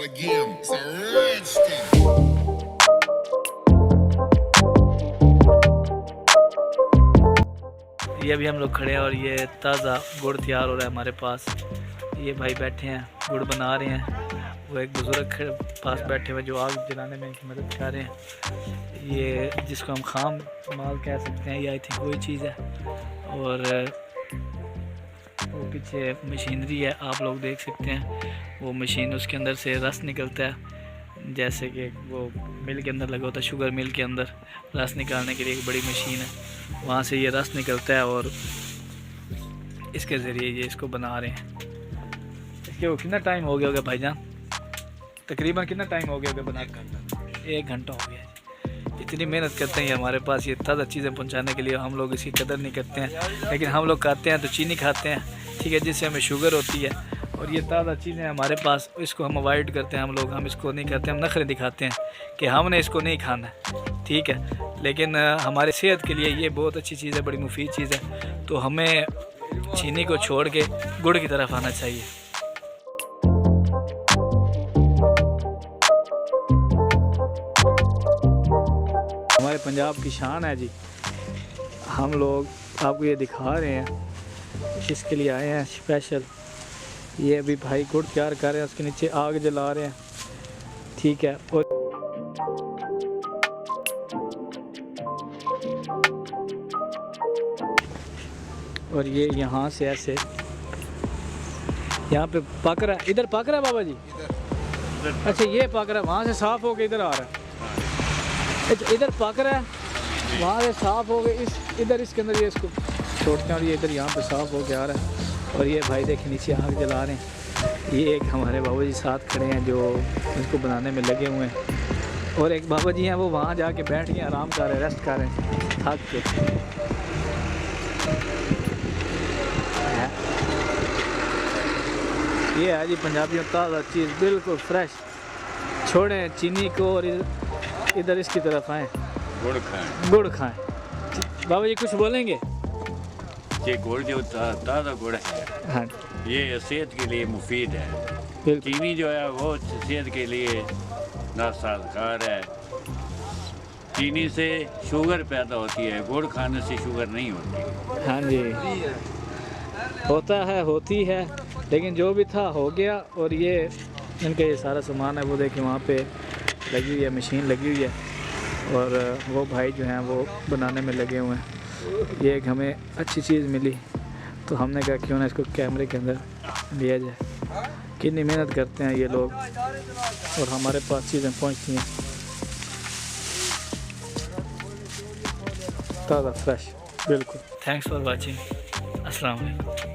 again. It's a rich thing. ये अभी हम लोग खड़े हैं और ये ताज़ा गुड़ तैयार हो रहा है हमारे पास। ये भाई बैठे हैं, गुड़ बना रहे हैं। वो एक बुज़ुर्ग पास बैठे हुए जो आग जलाने में इनकी मदद कर रहे हैं। ये जिसको हम खाम माल कह सकते हैं, ये आई थिंक वही चीज़ है। और वो पीछे मशीनरी है, आप लोग देख सकते हैं। वो मशीन, उसके अंदर से रस निकलता है, जैसे कि वो मिल के अंदर लगा होता है। शुगर मिल के अंदर रस निकालने के लिए एक बड़ी मशीन है, वहाँ से ये रस निकलता है और इसके ज़रिए ये इसको बना रहे हैं। इसके वो कितना टाइम हो गया होगा भाईजान? तकरीबन कितना टाइम हो गया होगा बनाकर? 1 घंटा हो गया है। इतनी मेहनत करते हैं हमारे पास ये ताज़ा चीज़ें पहुंचाने के लिए। हम लोग इसकी कदर नहीं करते हैं, लेकिन हम लोग खाते हैं तो चीनी खाते हैं, ठीक है, जिससे हमें शुगर होती है। और ये ताज़ा चीज़ें हमारे पास, इसको हम अवॉइड करते हैं। हम इसको नहीं करते, हम नखरे दिखाते हैं कि हमने इसको नहीं खाना है, ठीक है। लेकिन हमारे सेहत के लिए ये बहुत अच्छी चीज़ है, बड़ी मुफीद चीज़ है। तो हमें चीनी को छोड़ के गुड़ की तरफ आना चाहिए। हमारे पंजाब की शान है जी। हम लोग आपको ये दिखा रहे हैं, इसके लिए आए हैं स्पेशल। ये अभी भाई गुड़ तैयार कर रहे हैं, उसके नीचे आग जला रहे हैं, ठीक है। और ये यहाँ से ऐसे यहाँ पे पक रहा है। इधर पक रहा है बाबा जी? अच्छा, ये पक रहा है, वहाँ से साफ़ होके इधर आ रहा है। इधर पक रहा है, वहाँ से साफ़ हो गए, इधर इसके अंदर ये इसको छोड़ते हैं और ये इधर यहाँ पे साफ़ हो के आ रहा है। और ये भाई देखें नीचे आग जला रहे हैं। ये एक हमारे बाबा जी साथ खड़े हैं जो इसको बनाने में लगे हुए हैं। और एक बाबा जी हैं, वो वहाँ जाके बैठ के आराम कर रहे हैं, रेस्ट कर रहे हैं थक के। ये है जी पंजाबियों ताज़ा चीज़, बिल्कुल फ्रेश। छोड़ें चीनी को और इधर इसकी तरफ आएँ, गुड़ खाएं। गुड़ खाएं। बाबा जी कुछ बोलेंगे? ये गुड़ जो ताज़ा गुड़ है, हाँ, ये सेहत के लिए मुफीद है। बिल्कुल। चीनी जो है वो सेहत के लिए नासाज़गार है। चीनी से शुगर पैदा होती है, गुड़ खाने से शुगर नहीं होती। हाँ जी, होता है, होती है, लेकिन जो भी था हो गया। और ये इनका ये सारा सामान है, वो देखिए वहाँ पे लगी हुई है, मशीन लगी हुई है। और वो भाई जो हैं वो बनाने में लगे हुए हैं। ये एक हमें अच्छी चीज़ मिली तो हमने कहा क्यों ना इसको कैमरे के अंदर लिया जाए। कितनी मेहनत करते हैं ये लोग और हमारे पास चीज़ें पहुंचती हैं ताज़ा फ्रेश, बिल्कुल। Thanks for watching. अस्सलाम वालेकुम।